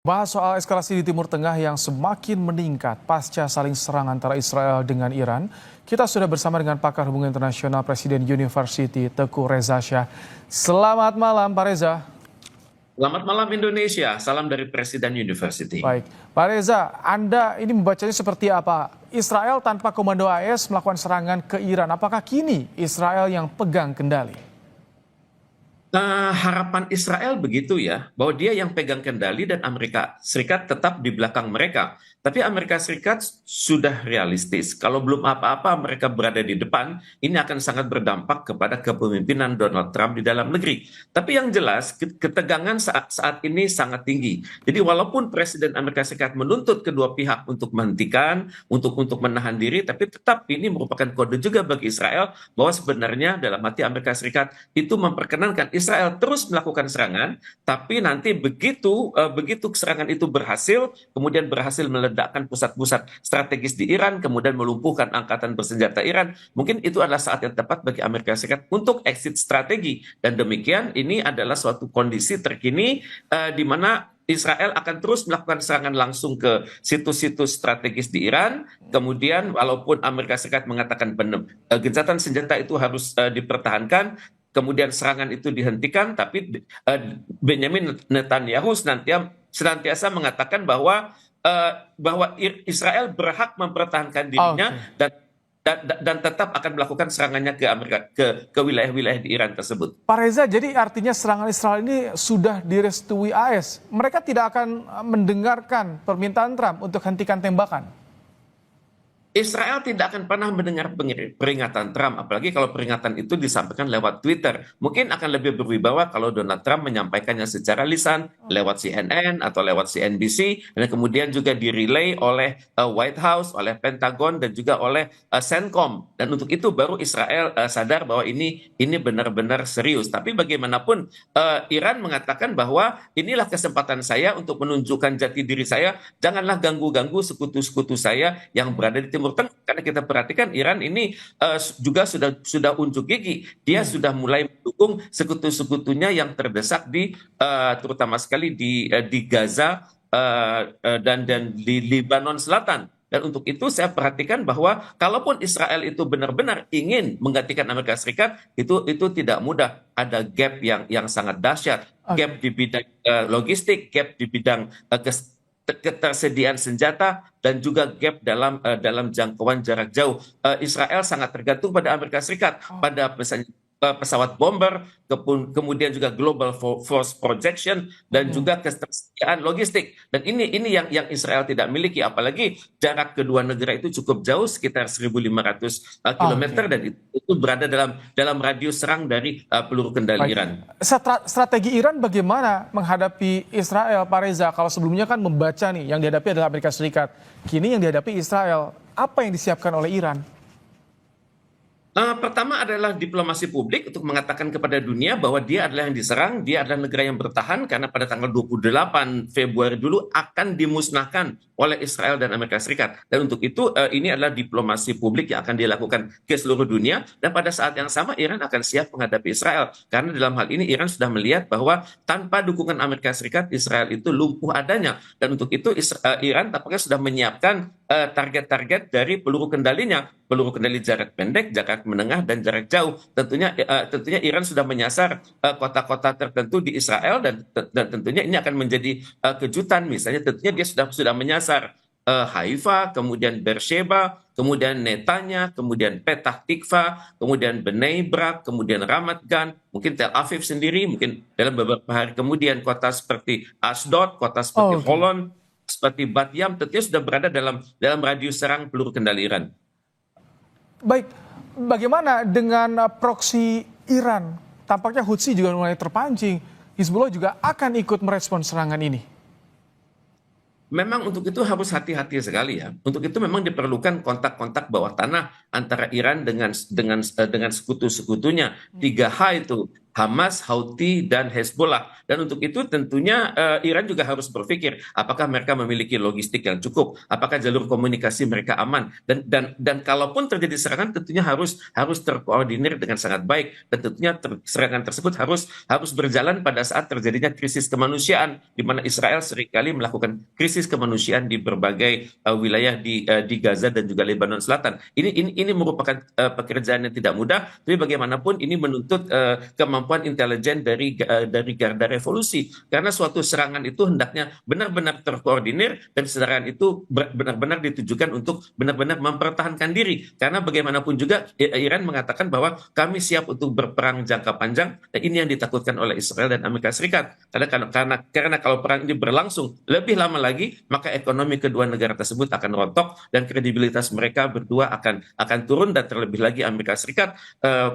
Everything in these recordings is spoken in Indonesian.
Bahas soal eskalasi di Timur Tengah yang semakin meningkat pasca saling serang antara Israel dengan Iran, kita sudah bersama dengan pakar hubungan internasional Presiden University Teguh Reza Shah. Selamat malam Pak Reza. Selamat malam Indonesia, salam dari Presiden University. Baik, Pak Reza, Anda ini membacanya seperti apa? Israel tanpa komando AS melakukan serangan ke Iran, apakah kini Israel yang pegang kendali? Harapan Israel begitu ya, bahwa dia yang pegang kendali dan Amerika Serikat tetap di belakang mereka. Tapi Amerika Serikat sudah realistis. Kalau belum apa-apa mereka berada di depan, ini akan sangat berdampak kepada kepemimpinan Donald Trump di dalam negeri. Tapi yang jelas ketegangan saat ini sangat tinggi. Jadi walaupun Presiden Amerika Serikat menuntut kedua pihak untuk menghentikan, untuk menahan diri, tapi tetap ini merupakan kode juga bagi Israel bahwa sebenarnya dalam hati Amerika Serikat itu memperkenankan Israel terus melakukan serangan, tapi nanti begitu serangan itu berhasil, kemudian berhasil meledakkan pusat-pusat strategis di Iran, kemudian melumpuhkan angkatan bersenjata Iran, mungkin itu adalah saat yang tepat bagi Amerika Serikat untuk exit strategi. Dan demikian ini adalah suatu kondisi terkini di mana Israel akan terus melakukan serangan langsung ke situs-situs strategis di Iran. Kemudian walaupun Amerika Serikat mengatakan gencatan senjata itu harus dipertahankan, kemudian serangan itu dihentikan, tapi Benjamin Netanyahu senantiasa mengatakan bahwa Israel berhak mempertahankan dirinya dan tetap akan melakukan serangannya ke ke wilayah-wilayah di Iran tersebut. Pak Reza, jadi artinya serangan Israel ini sudah direstui AS. Mereka tidak akan mendengarkan permintaan Trump untuk hentikan tembakan. Israel tidak akan pernah mendengar peringatan Trump, apalagi kalau peringatan itu disampaikan lewat Twitter. Mungkin akan lebih berwibawa kalau Donald Trump menyampaikannya secara lisan lewat CNN atau lewat CNBC, dan kemudian juga direlay oleh White House, oleh Pentagon, dan juga oleh CENTCOM. Dan untuk itu baru Israel sadar bahwa ini benar-benar serius. Tapi bagaimanapun Iran mengatakan bahwa inilah kesempatan saya untuk menunjukkan jati diri saya. Janganlah ganggu-ganggu sekutu-sekutu saya yang berada di Timur Tengah, karena kita perhatikan Iran ini juga sudah unjuk gigi. Dia sudah mulai mendukung sekutu-sekutunya yang terdesak terutama sekali di Gaza dan di Lebanon Selatan. Dan untuk itu saya perhatikan bahwa kalaupun Israel itu benar-benar ingin menggantikan Amerika Serikat, itu tidak mudah. Ada gap yang sangat dahsyat, gap di bidang logistik, gap di bidang ketersediaan senjata, dan juga gap dalam jangkauan jarak jauh. Israel sangat tergantung pada Amerika Serikat, pada misalnya pesawat bomber, kemudian juga global force projection, dan juga ketersediaan logistik. Dan ini yang Israel tidak miliki, apalagi jarak kedua negara itu cukup jauh, sekitar 1.500 kilometer, dan itu berada dalam radius serang dari peluru kendali Iran. Strategi Iran bagaimana menghadapi Israel, Pak Reza? Kalau sebelumnya kan membaca nih, yang dihadapi adalah Amerika Serikat. Kini yang dihadapi Israel. Apa yang disiapkan oleh Iran? Pertama adalah diplomasi publik untuk mengatakan kepada dunia bahwa dia adalah yang diserang, dia adalah negara yang bertahan, karena pada tanggal 28 Februari dulu akan dimusnahkan oleh Israel dan Amerika Serikat. Dan untuk itu ini adalah diplomasi publik yang akan dilakukan ke seluruh dunia, dan pada saat yang sama Iran akan siap menghadapi Israel. Karena dalam hal ini Iran sudah melihat bahwa tanpa dukungan Amerika Serikat, Israel itu lumpuh adanya. Dan untuk itu Iran tampaknya sudah menyiapkan target-target dari peluru kendalinya, peluru kendali jarak pendek, jarak menengah, dan jarak jauh. Tentunya Iran sudah menyasar kota-kota tertentu di Israel, dan tentunya ini akan menjadi kejutan. Misalnya tentunya dia sudah menyasar Haifa, kemudian Beersheba, kemudian Netanya, kemudian Petah Tikva, kemudian Bnei Brak, kemudian Ramat Gan, mungkin Tel Aviv sendiri, mungkin dalam beberapa hari kemudian kota seperti Ashdod, kota seperti Holon, seperti Bat Yam, tentunya sudah berada dalam radius serang peluru kendali Iran. Baik, bagaimana dengan proksi Iran? Tampaknya Houthi juga mulai terpancing. Hizbullah juga akan ikut merespons serangan ini. Memang untuk itu harus hati-hati sekali ya. Untuk itu memang diperlukan kontak-kontak bawah tanah antara Iran dengan sekutu-sekutunya. 3H itu Hamas, Houthi, dan Hezbollah. Dan untuk itu tentunya Iran juga harus berpikir apakah mereka memiliki logistik yang cukup, apakah jalur komunikasi mereka aman, dan kalaupun terjadi serangan tentunya harus terkoordinir dengan sangat baik, dan tentunya serangan tersebut harus berjalan pada saat terjadinya krisis kemanusiaan, di mana Israel seringkali melakukan krisis kemanusiaan di berbagai wilayah di Gaza dan juga Lebanon Selatan. Ini merupakan pekerjaan yang tidak mudah, tapi bagaimanapun ini menuntut kemampuan intelijen dari garda revolusi, karena suatu serangan itu hendaknya benar-benar terkoordinir, dan serangan itu benar-benar ditujukan untuk benar-benar mempertahankan diri, karena bagaimanapun juga Iran mengatakan bahwa kami siap untuk berperang jangka panjang, dan ini yang ditakutkan oleh Israel dan Amerika Serikat, karena kalau perang ini berlangsung lebih lama lagi, maka ekonomi kedua negara tersebut akan rontok, dan kredibilitas mereka berdua akan turun, dan terlebih lagi Amerika Serikat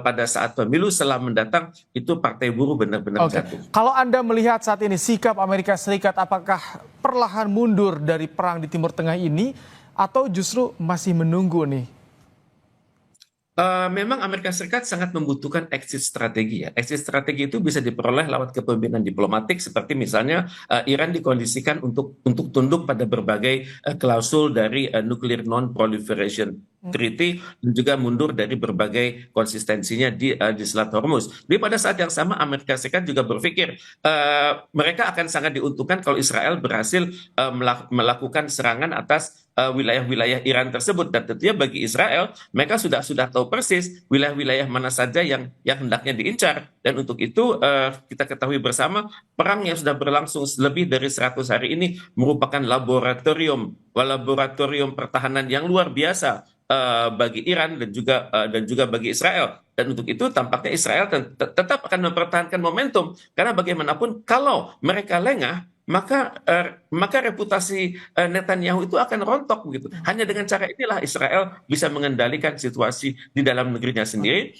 pada saat pemilu setelah mendatang itu partai buruh benar-benar Oke, jatuh. kalau Anda melihat saat ini sikap Amerika Serikat, apakah perlahan mundur dari perang di Timur Tengah ini atau justru masih menunggu nih? Memang Amerika Serikat sangat membutuhkan exit strategi ya. Exit strategi itu bisa diperoleh lewat kepemimpinan diplomatik, seperti misalnya Iran dikondisikan untuk tunduk pada berbagai klausul dari Nuclear Non-Proliferation Treaty, dan juga mundur dari berbagai konsistensinya di Selat Hormuz. Jadi pada saat yang sama Amerika Serikat juga berpikir mereka akan sangat diuntungkan kalau Israel berhasil melakukan serangan atas wilayah-wilayah Iran tersebut, dan tentunya bagi Israel mereka sudah tahu persis wilayah-wilayah mana saja yang hendaknya diincar, dan untuk itu kita ketahui bersama perang yang sudah berlangsung lebih dari 100 hari ini merupakan laboratorium pertahanan yang luar biasa bagi Iran dan juga bagi Israel. Dan untuk itu tampaknya Israel tetap akan mempertahankan momentum, karena bagaimanapun kalau mereka lengah, maka reputasi Netanyahu itu akan rontok begitu. Hanya dengan cara inilah Israel bisa mengendalikan situasi di dalam negerinya sendiri,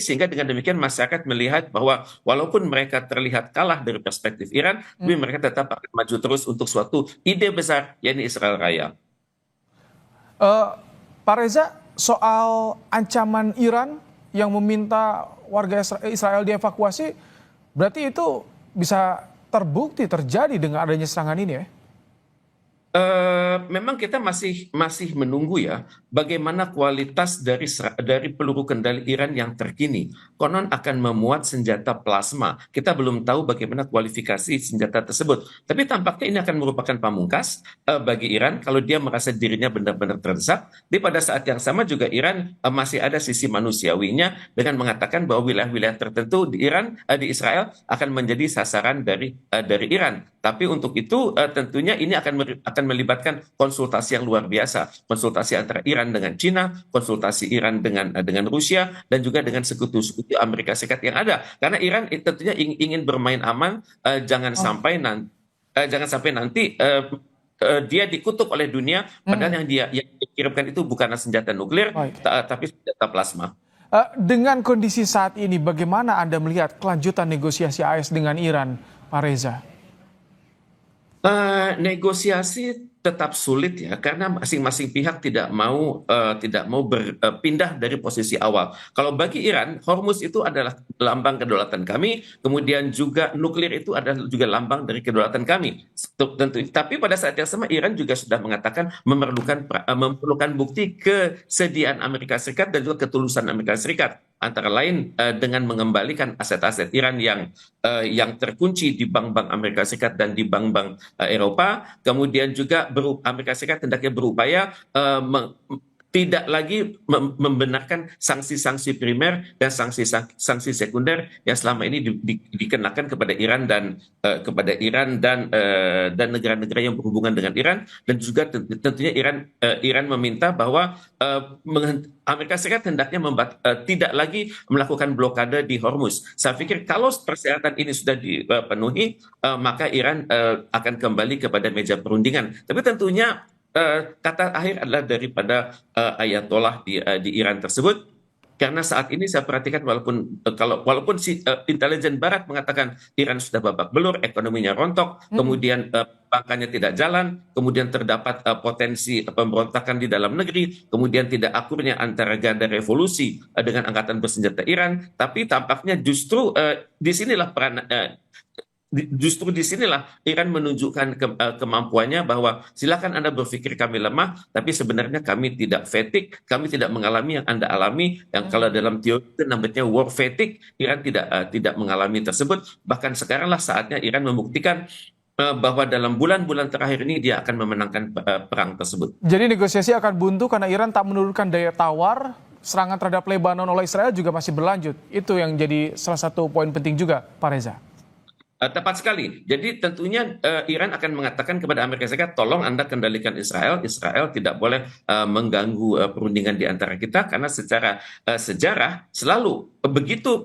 sehingga dengan demikian masyarakat melihat bahwa walaupun mereka terlihat kalah dari perspektif Iran, tapi mereka tetap akan maju terus untuk suatu ide besar, yaitu Israel Raya. Eh, Pak Reza, soal ancaman Iran yang meminta warga Israel dievakuasi, berarti itu bisa terbukti terjadi dengan adanya serangan ini ya? Memang kita masih menunggu ya bagaimana kualitas dari peluru kendali Iran yang terkini. Konon akan memuat senjata plasma. Kita belum tahu bagaimana kualifikasi senjata tersebut. Tapi tampaknya ini akan merupakan pamungkas bagi Iran kalau dia merasa dirinya benar-benar terdesak. Di pada saat yang sama juga Iran masih ada sisi manusiawinya dengan mengatakan bahwa wilayah-wilayah tertentu di Israel akan menjadi sasaran dari Iran. Tapi untuk itu tentunya ini akan melibatkan konsultasi yang luar biasa, konsultasi antara Iran dengan Cina, konsultasi Iran dengan Rusia, dan juga dengan sekutu-sekutu Amerika Serikat yang ada. Karena Iran tentunya ingin bermain aman, jangan sampai nanti dia dikutuk oleh dunia, padahal yang dikirimkan itu bukanlah senjata nuklir, Baik. tapi senjata plasma. Dengan kondisi saat ini, bagaimana Anda melihat kelanjutan negosiasi AS dengan Iran, Pak Reza? Negosiasi tetap sulit ya, karena masing-masing pihak tidak mau berpindah dari posisi awal. Kalau bagi Iran, Hormuz itu adalah lambang kedaulatan kami, kemudian juga nuklir itu adalah juga lambang dari kedaulatan kami. Tentu, tapi pada saat yang sama Iran juga sudah mengatakan memerlukan bukti kesediaan Amerika Serikat dan juga ketulusan Amerika Serikat, antara lain dengan mengembalikan aset-aset Iran yang terkunci di bank-bank Amerika Serikat dan di bank-bank Eropa. Kemudian juga Amerika Serikat hendaknya berupaya tidak lagi membenarkan sanksi-sanksi primer dan sanksi sekunder yang selama ini dikenakan kepada Iran dan negara-negara yang berhubungan dengan Iran, dan juga tentunya Iran meminta bahwa Amerika Serikat hendaknya tidak lagi melakukan blokade di Hormuz. Saya pikir kalau persyaratan ini sudah dipenuhi, maka Iran akan kembali kepada meja perundingan. Tapi tentunya kata akhir adalah daripada Ayatollah di Iran tersebut. Karena saat ini saya perhatikan walaupun si intelijen Barat mengatakan Iran sudah babak belur, ekonominya rontok, kemudian bankanya tidak jalan, kemudian terdapat potensi pemberontakan di dalam negeri, kemudian tidak akurnya antara garda revolusi dengan angkatan bersenjata Iran, tapi tampaknya justru disinilah justru disinilah Iran menunjukkan kemampuannya bahwa silakan Anda berpikir kami lemah, tapi sebenarnya kami tidak fatigue, kami tidak mengalami yang Anda alami, yang kalau dalam teori itu namanya war fatigue, Iran tidak mengalami tersebut. Bahkan sekaranglah saatnya Iran membuktikan bahwa dalam bulan-bulan terakhir ini dia akan memenangkan perang tersebut. Jadi negosiasi akan buntu karena Iran tak menurunkan daya tawar, serangan terhadap Lebanon oleh Israel juga masih berlanjut. Itu yang jadi salah satu poin penting juga, Pak Reza. Tepat sekali. Jadi tentunya Iran akan mengatakan kepada Amerika Serikat, tolong Anda kendalikan Israel. Israel tidak boleh mengganggu perundingan di antara kita karena secara sejarah selalu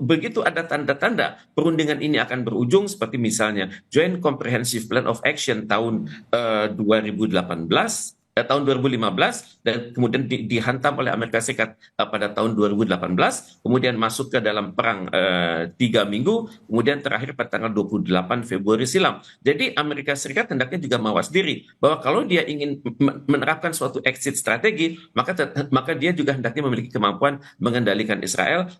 begitu ada tanda-tanda perundingan ini akan berujung seperti misalnya Joint Comprehensive Plan of Action tahun 2018. Tahun 2015 dan kemudian dihantam oleh Amerika Serikat pada tahun 2018, kemudian masuk ke dalam perang 3 minggu, kemudian terakhir pada tanggal 28 Februari silam. Jadi Amerika Serikat hendaknya juga mawas diri bahwa kalau dia ingin menerapkan suatu exit strategi, maka dia juga hendaknya memiliki kemampuan mengendalikan Israel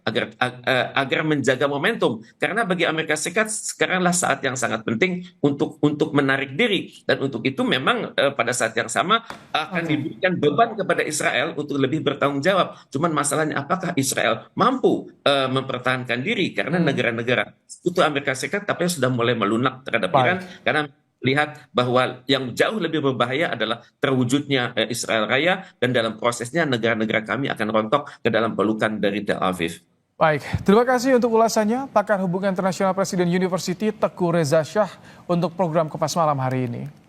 agar menjaga momentum. Karena bagi Amerika Serikat sekaranglah saat yang sangat penting untuk menarik diri, dan untuk itu memang pada saat yang sama akan diberikan beban kepada Israel untuk lebih bertanggung jawab. Cuman masalahnya apakah Israel mampu mempertahankan diri, karena negara-negara itu Amerika Serikat tapi sudah mulai melunak terhadap Iran karena lihat bahwa yang jauh lebih berbahaya adalah terwujudnya Israel Raya, dan dalam prosesnya negara-negara kami akan rontok ke dalam pelukan dari Tel Aviv. Baik, terima kasih untuk ulasannya pakar hubungan internasional Presiden University Teguh Reza Shah untuk program Kompas Malam hari ini.